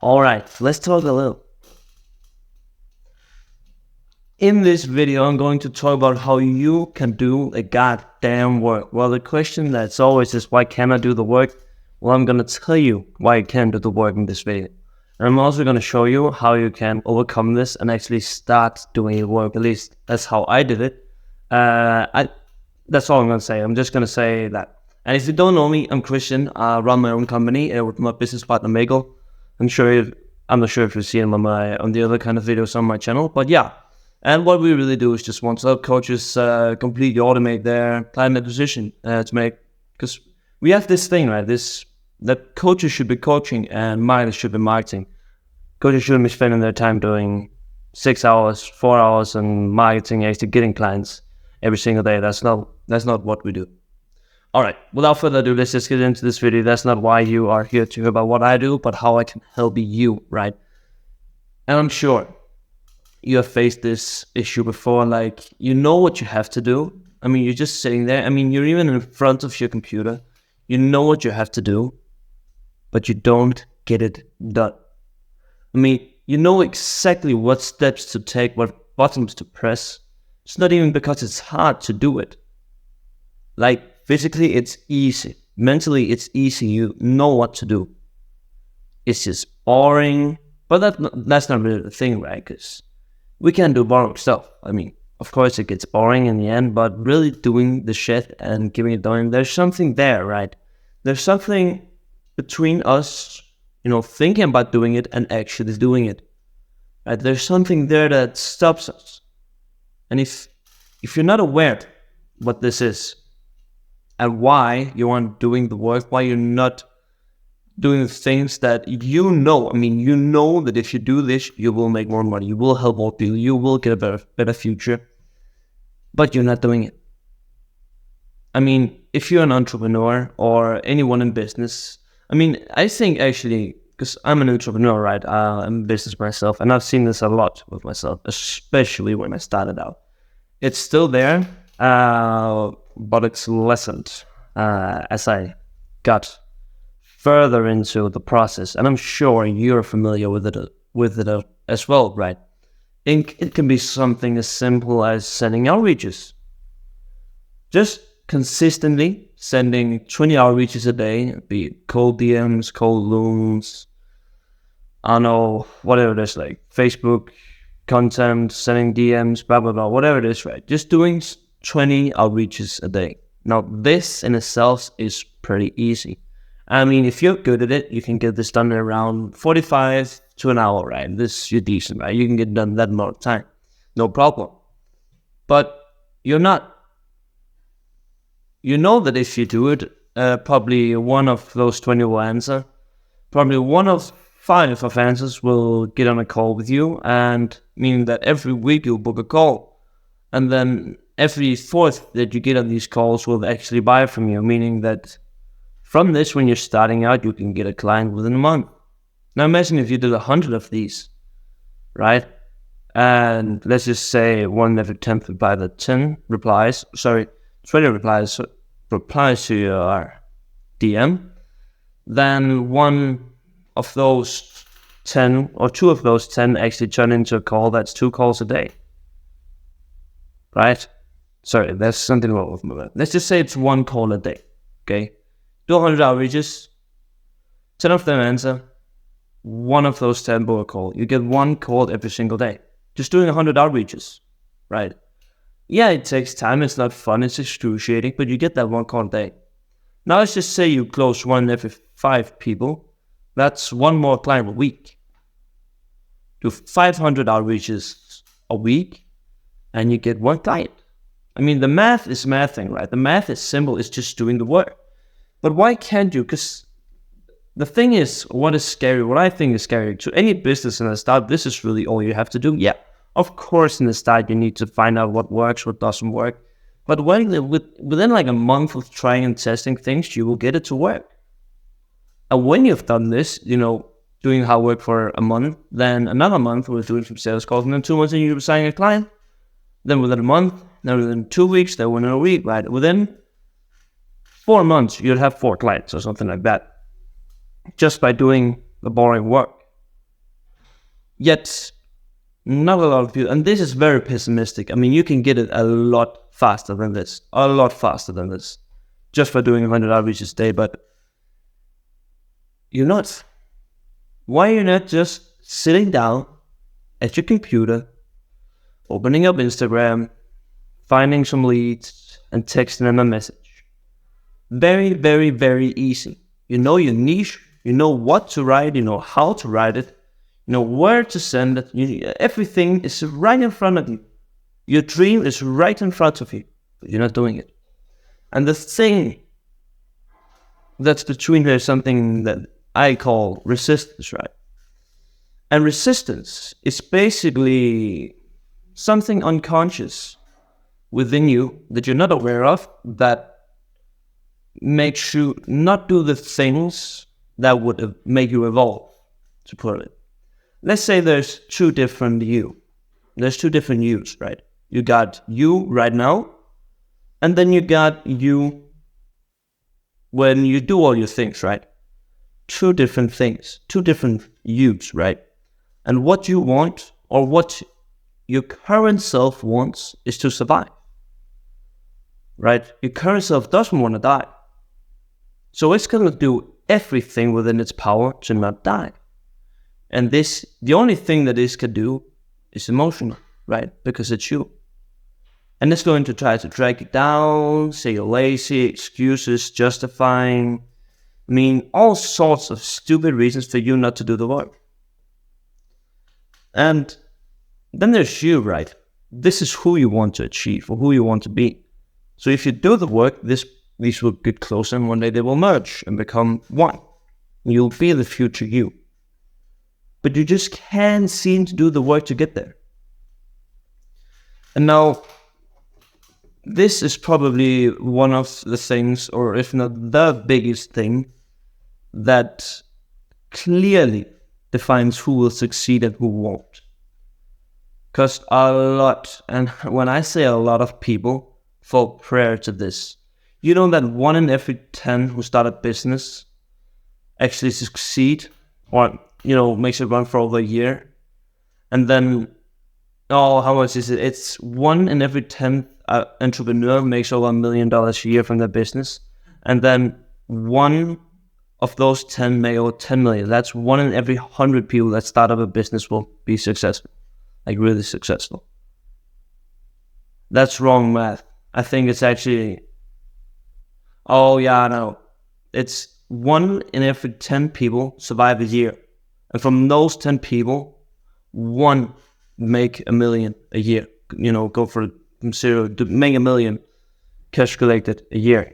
All right, let's talk a little. In this video, I'm going to talk about how you can do a goddamn work. Well, the question that's always is, why can't I do the work? Well, I'm going to tell you why you can do the work in this video. And I'm also going to show you how you can overcome this and actually start doing your work. At least that's how I did it. That's all I'm going to say. I'm just going to say that. And if you don't know me, I'm Christian. I run my own company with my business partner, Michael. I'm not sure if you've seen him on the other kind of videos on my channel, but yeah. And what we really do is just want to help coaches completely automate their client acquisition because we have this thing, right? That coaches should be coaching and marketers should be marketing. Coaches shouldn't be spending their time doing 6 hours, 4 hours on marketing, actually getting clients every single day. That's not what we do. All right, without further ado, let's just get into this video. That's not why you are here to hear about what I do, but how I can help you, right? And I'm sure you have faced this issue before, like, you know what you have to do. I mean, you're just sitting there. I mean, you're even in front of your computer. You know what you have to do, but you don't get it done. I mean, you know exactly what steps to take, what buttons to press. It's not even because it's hard to do it. Like, physically, it's easy. Mentally, it's easy. You know what to do. It's just boring. But that's not really the thing, right? Because we can do boring stuff. I mean, of course it gets boring in the end, but really doing the shit and giving it done, there's something there, right? There's something between us, thinking about doing it and actually doing it. Right? There's something there that stops us. And if you're not aware what this is and why you aren't doing the work, why you're not doing the things that you know that if you do this, you will make more money, you will help more people, you will get a better future, but you're not doing it. I mean, if you're an entrepreneur or anyone in business, I think actually, because I'm an entrepreneur, right? I'm in business myself, and I've seen this a lot with myself, especially when I started out. It's still there, but it's lessened as I got further into the process, and I'm sure you're familiar with it as well, right? It can be something as simple as sending outreaches. Just consistently sending 20 outreaches a day, be it cold DMs, cold looms, I don't know, whatever it is, like Facebook content, sending DMs, blah, blah, blah, whatever it is, right? Just doing 20 outreaches a day. Now, this in itself is pretty easy. I mean, if you're good at it, you can get this done in around 45 to an hour, right? You're decent, right? You can get done that amount of time. No problem. But you're not. You know that if you do it, probably one of those 20 will answer. Probably one of 5 of answers will get on a call with you, and meaning that every week you'll book a call. And then every 4th that you get on these calls will actually buy from you, meaning that from this, when you're starting out, you can get a client within a month. Now imagine if you did 100 of these, right? And let's just say one every 10th reply that 20 replies to your DM. Then one of those 10 or 2 of those 10 actually turn into a call. That's 2 calls a day, right? Sorry, there's something wrong with my. Let's just say it's 1 call a day, okay? Do 100 outreaches, 10 of them answer, 1 of those 10 book a call. You get 1 call every single day. Just doing 100 outreaches, right? Yeah, it takes time, it's not fun, it's excruciating, but you get that 1 call a day. Now let's just say you close 1 every 5 people. That's 1 more client a week. Do 500 outreaches a week, and you get 1 client. I mean, the math is mathing, right? The math is simple, it's just doing the work. But why can't you? Because the thing is, what I think is scary to any business in the start, this is really all you have to do. Yeah, of course, in the start, you need to find out what works, what doesn't work. But within like a month of trying and testing things, you will get it to work. And when you've done this, doing hard work for a month, then another month we're doing some sales calls, and then 2 months and you're signing a client. Then within a month, then within 2 weeks, then within a week, right? Within 4 months, you'll have 4 clients or something like that, just by doing the boring work. Yet, not a lot of people, and this is very pessimistic. I mean, you can get it a lot faster than this, just for doing 100 outreaches a day. But you're not. Why are you not just sitting down at your computer, opening up Instagram, finding some leads, and texting them a message? Very, very, very easy. You know your niche, you know what to write, you know how to write it, you know where to send it. Everything is right in front of you. Your dream is right in front of you, but you're not doing it. And the thing that's between here is something that I call resistance, right? And resistance is basically something unconscious within you that you're not aware of that makes you not do the things that would make you evolve, to put it. Let's say there's two different you. There's two different yous, right? You got you right now, and then you got you when you do all your things, right? Two different things, two different yous, right? And what you want, or what your current self wants, is to survive, right? Your current self doesn't want to die. So it's going to do everything within its power to not die. And this, the only thing that this can do is emotional, right? Because it's you. And it's going to try to drag you down, say you're lazy, excuses, justifying, I mean, all sorts of stupid reasons for you not to do the work. And then there's you, right? This is who you want to achieve, or who you want to be. So if you do the work, these will get closer, and one day they will merge and become one. You'll be the future you. But you just can't seem to do the work to get there. And now, this is probably one of the things, or if not the biggest thing, that clearly defines who will succeed and who won't. Because a lot, and when I say a lot of people, fall prey to this. You know that 1 in every 10 who start a business actually succeed, or, makes it run for over a year. And then, how much is it? It's 1 in every 10 entrepreneur makes over $1 million a year from their business. And then 1 of those 10 make over 10 million. That's 1 in every 100 people that start up a business will be successful, like really successful. That's wrong math. I think it's actually, it's 1 in every 10 people survive a year. And from those 10 people, 1 make $1 million a year. Go from 0 to make $1 million cash collected a year.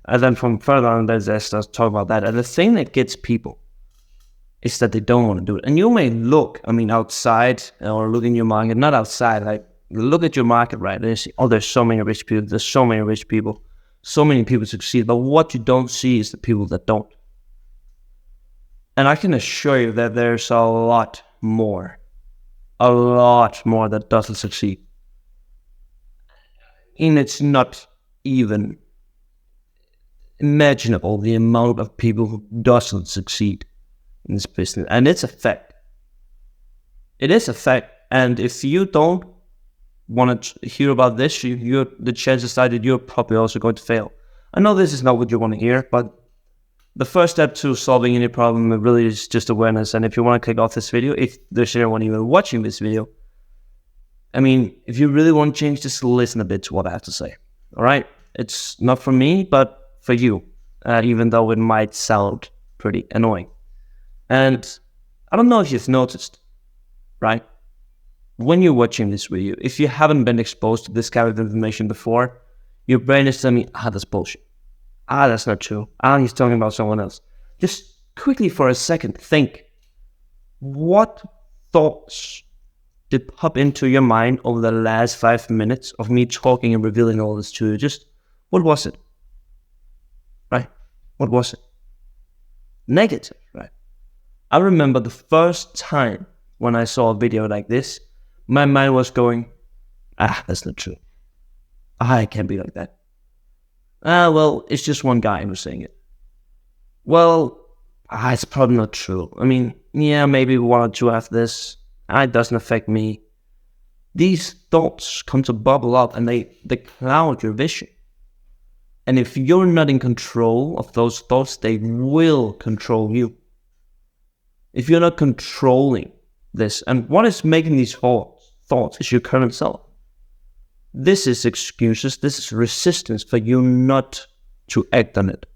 And then from further on, let's talk about that. And the thing that gets people is that they don't want to do it. And you may look, outside, or look in your market, not outside, like look at your market, right? And you see, there's so many rich people. There's so many rich people. So many people succeed. But what you don't see is the people that don't. And I can assure you that there's a lot more that doesn't succeed. And it's not even imaginable the amount of people who doesn't succeed in this business. And it's a fact. It is a fact. And if you don't want to hear about this, the chances are that you're probably also going to fail. I know this is not what you want to hear, but the first step to solving any problem really is just awareness. And if you want to click off this video, if there's anyone even watching this video, if you really want to change, just listen a bit to what I have to say. All right? It's not for me, but for you, even though it might sound pretty annoying. And I don't know if you've noticed, right? When you're watching this video, if you haven't been exposed to this kind of information before, your brain is telling me, that's bullshit. That's not true. He's talking about someone else. Just quickly for a second, think. What thoughts did pop into your mind over the last 5 minutes of me talking and revealing all this to you? Just, what was it? Right? What was it? Negative, right? I remember the first time when I saw a video like this, my mind was going, that's not true. It can't be like that. Well, it's just one guy who's saying it. Well, it's probably not true. Maybe 1 or 2 have this. It doesn't affect me. These thoughts come to bubble up and they cloud your vision. And if you're not in control of those thoughts, they will control you. If you're not controlling this, and what is making these thoughts is your current self. This is excuses, this is resistance for you not to act on it.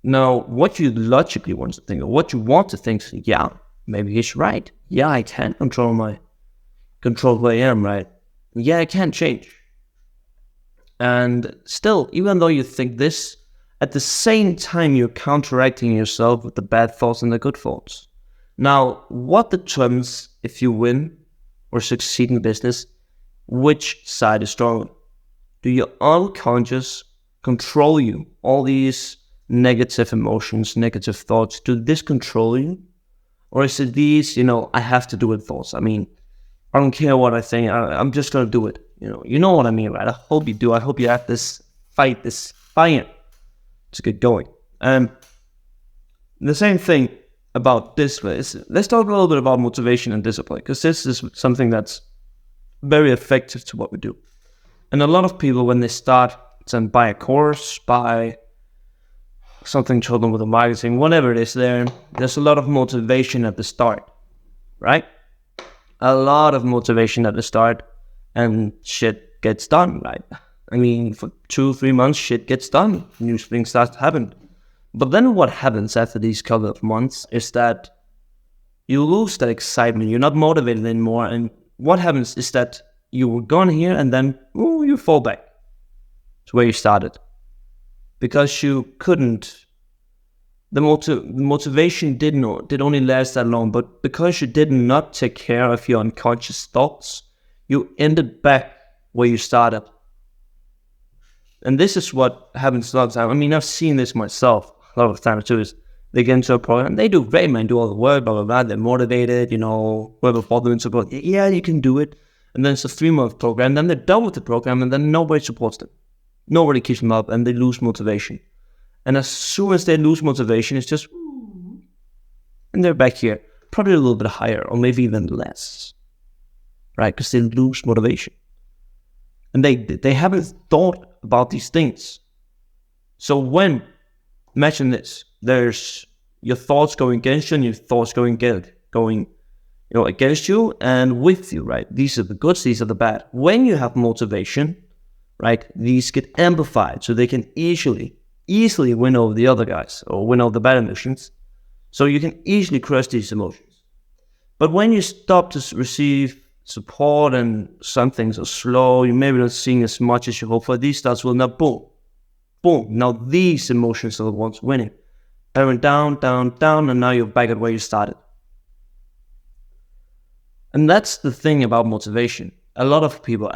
Now, what you logically want to think, or what you want to think, is, yeah, maybe he's right. Yeah, I can control who I am, right? Yeah, I can change. And still, even though you think this, at the same time you're counteracting yourself with the bad thoughts and the good thoughts. Now, what determines if you win or succeed in business? Which side is stronger? Do your unconscious control you? All these negative emotions, negative thoughts, do this control you? Or is it these, I have to do it thoughts? I mean, I don't care what I think, I'm just going to do it. You know what I mean, right? I hope you do. I hope you have this fight, this fire to get going. The same thing about this is, let's talk a little bit about motivation and discipline, because this is something that's very effective to what we do. And a lot of people, when they start to buy a course, buy something to help them with the marketing, whatever it is, there's a lot of motivation at the start, right? A lot of motivation at the start, and shit gets done, right? I mean, for 2-3 months, shit gets done. New things start to happen. But then what happens after these couple of months is that you lose that excitement. You're not motivated anymore. And what happens is that you were gone here and then you fall back to where you started. Because you couldn't, the motivation did only last that long, but because you did not take care of your unconscious thoughts, you ended back where you started. And this is what happens a lot of time. I mean, I've seen this myself a lot of times too, is they get into a program, they do great, man, do all the work, blah, blah, blah, they're motivated, whoever bought them into program, yeah, you can do it. And then it's a 3-month program, then they're done with the program, and then nobody supports them. Nobody keeps them up, and they lose motivation. And as soon as they lose motivation, it's just, and they're back here, probably a little bit higher, or maybe even less, right? Because they lose motivation. And they haven't thought about these things. So imagine this, there's your thoughts going against you and your thoughts going against you and with you, right? These are the goods, these are the bad. When you have motivation, right, these get amplified so they can easily win over the other guys or win over the bad emotions. So you can easily crush these emotions. But when you stop to receive support and some things are slow, you maybe not seeing as much as you hope for, these thoughts will now boom. Now these emotions are the ones winning. They went down, down, down, and now you're back at where you started. And that's the thing about motivation. A lot of people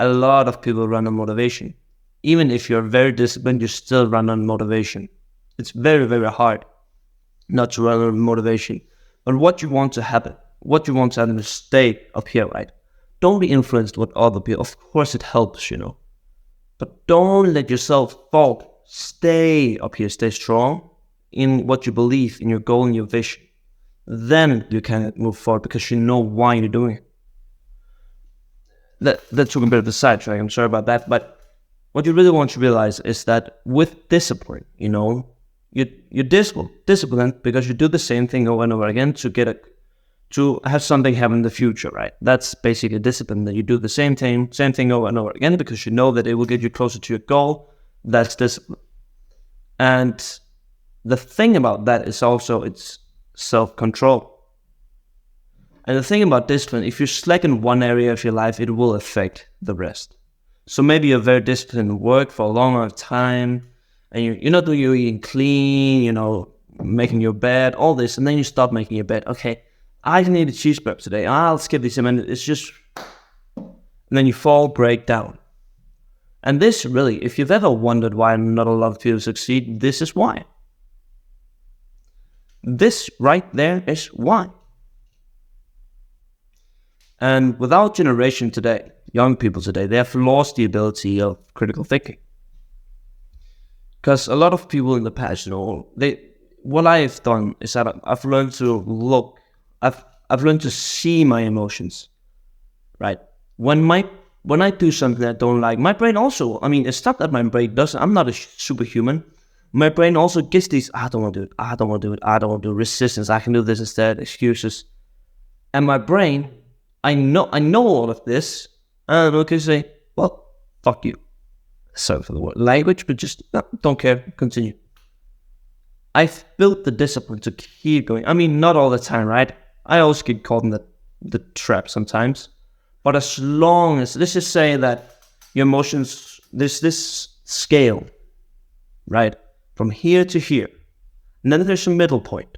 run on motivation. Even if you're very disciplined, you still run on motivation. It's very, very hard not to run on motivation. But what you want to happen is stay up here, right? Don't be influenced with other people. Of course it helps, but don't let yourself fall. Stay up here, stay strong in what you believe, in your goal and your vision. Then you can move forward because you know why you're doing it. That took a bit of a sidetrack, I'm sorry about that, but what you really want to realize is that with discipline, you're disciplined because you do the same thing over and over again to have something happen in the future, right? That's basically discipline, that you do the same thing over and over again because you know that it will get you closer to your goal. That's discipline. And the thing about that is also it's self-control. And the thing about discipline, if you slack in one area of your life, it will affect the rest. So maybe you're very disciplined in work for a long amount of time, and you're not doing your eating clean, making your bed, all this, and then you stop making your bed. Okay, I can eat a cheeseburger today. I'll skip this, and it's just, and then you break down. And this really, if you've ever wondered why not a lot of people succeed, this is why. This right there is why. And with our generation today, young people today, they have lost the ability of critical thinking. Because a lot of people in the past, what I've done is that I've learned to look, I've I've learned to see my emotions, right? When I do something I don't like, my brain also, I mean, it's not that my brain doesn't, I'm not a superhuman. My brain also gets these, I don't want to do it, I don't want to do it, I don't want to do resistance, I can do this instead, excuses. And my brain, I know all of this, and I can say, well, fuck you. Sorry for the word language, but just don't care, continue. I've built the discipline to keep going. I mean, not all the time, right? I also get caught in the trap sometimes. But as long as, let's just say that your emotions, there's this scale, right? From here to here. And then there's a middle point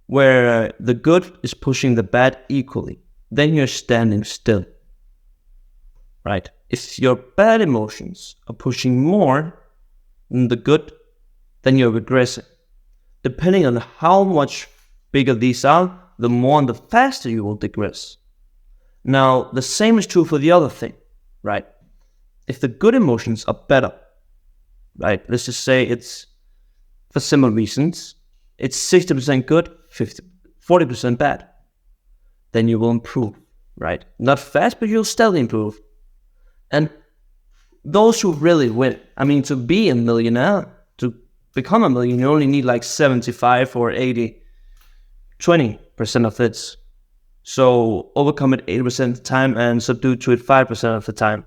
where the good is pushing the bad equally. Then you're standing still, right? If your bad emotions are pushing more than the good, then you're regressing. Depending on how much bigger these are, the more and the faster you will digress. Now, the same is true for the other thing, right? If the good emotions are better, right? Let's just say it's, for similar reasons, it's 60% good, 40% bad. Then you will improve, right? Not fast, but you'll steadily improve. And those who really win, I mean, to be a millionaire, to become a millionaire, you only need like 75 or 80, 20% of it. So overcome it 80% of the time and subdue to it 5% of the time.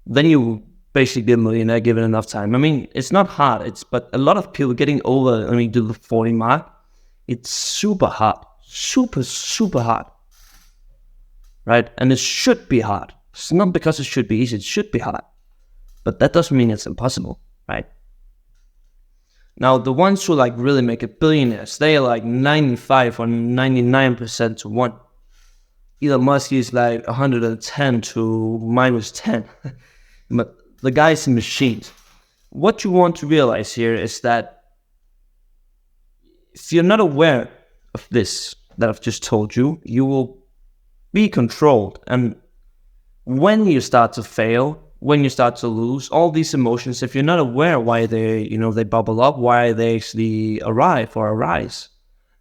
Then you basically be a millionaire given enough time. I mean, it's not hard. But a lot of people getting over, do the 40 mark. It's super hard. Super hard. Right? And it should be hard. It's not because it should be easy. It should be hard. But that doesn't mean it's impossible. Right? Now, the ones who really make it billionaires, they are like 95 or 99% to 1. Elon Musk is like 110 to minus 10. But the guy's in machines. What you want to realize here is that if you're not aware of this that I've just told you, you will be controlled. And when you start to fail, when you start to lose, all these emotions, if you're not aware why they bubble up, why they actually arise,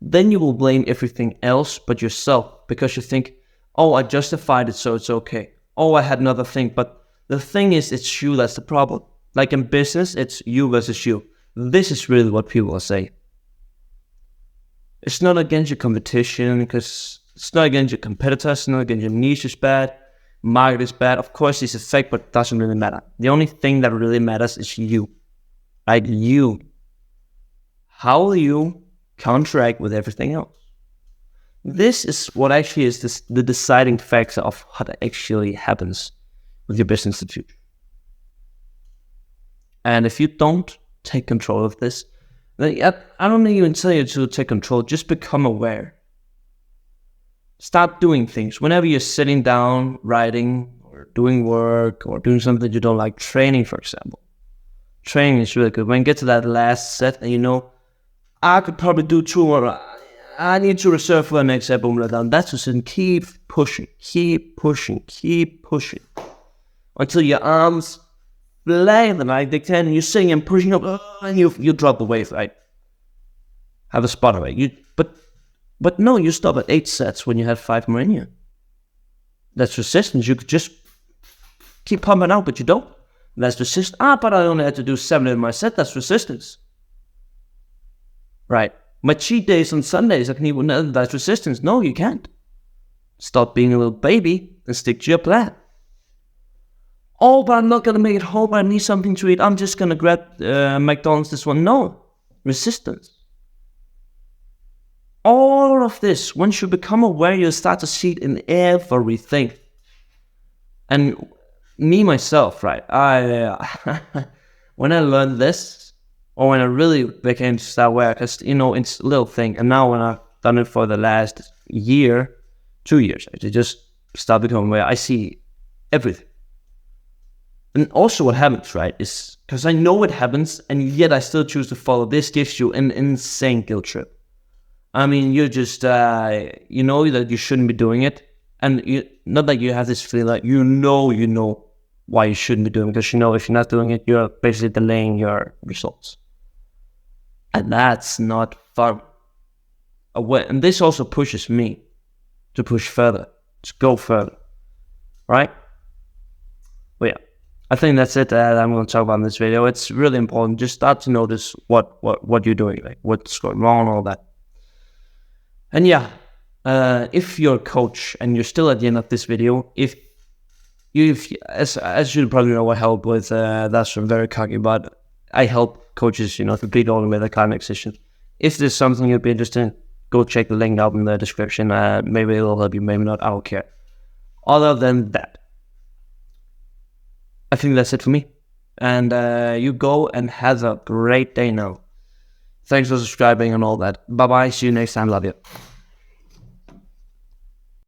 then you will blame everything else but yourself, because you think, oh, I justified it, so it's okay. Oh, I had another thing. But the thing is, it's you that's the problem. Like in business, it's you versus you. This is really what people are saying. It's not against your competition, because it's not against your competitors, it's not against your niche is bad. Market is bad. Of course, it's a fake, but it doesn't really matter. The only thing that really matters is you. Right? You. How will you counteract with everything else? This is what actually is the deciding factor of what actually happens with your business in the future. And if you don't take control of this, then I don't even tell you to take control. Just become aware. Start doing things. Whenever you're sitting down, writing, or doing work, or doing something you don't like, training, for example. Training is really good. When you get to that last set, and I could probably do 2 more. I need to reserve for the next set. Boom, down. That's just keep pushing, until your arms fly like they can, and you're sitting and pushing up, and you drop the weight, right? Have a spot away. But no, you stop at 8 sets when you have 5 more in you. That's resistance. You could just keep pumping out, but you don't. That's resistance. But I only had to do 7 in my set. That's resistance. Right. My cheat days on Sundays, I can even, that's resistance. No, you can't. Stop being a little baby and stick to your plan. Oh, but I'm not going to make it home. I need something to eat. I'm just going to grab McDonald's this one. No. Resistance. All of this, once you become aware, you'll start to see it in everything. And me, myself, right? When I learned this, or when I really became to start aware, because, it's a little thing. And now when I've done it for the last year, 2 years, I just start becoming aware. I see everything. And also what happens, right, is because I know it happens, and yet I still choose to follow. This gives you an insane guilt trip. I mean, you're just, you know that you shouldn't be doing it. And not that you have this feeling like you know why you shouldn't be doing it. Because if you're not doing it, you're basically delaying your results. And that's not fun. aware, and this also pushes me to push further, to go further, right? But yeah, I think that's it that I'm going to talk about in this video. It's really important. Just start to notice what you're doing, like what's going wrong and all that. And yeah, if you're a coach and you're still at the end of this video, if as you probably know, I help with that's very cocky, but I help coaches, complete all the climax sessions. If there's something you'd be interested in, go check the link out in the description. Maybe it'll help you, maybe not. I don't care. Other than that, I think that's it for me. And you go and have a great day now. Thanks for subscribing and all that. Bye bye. See you next time. Love you.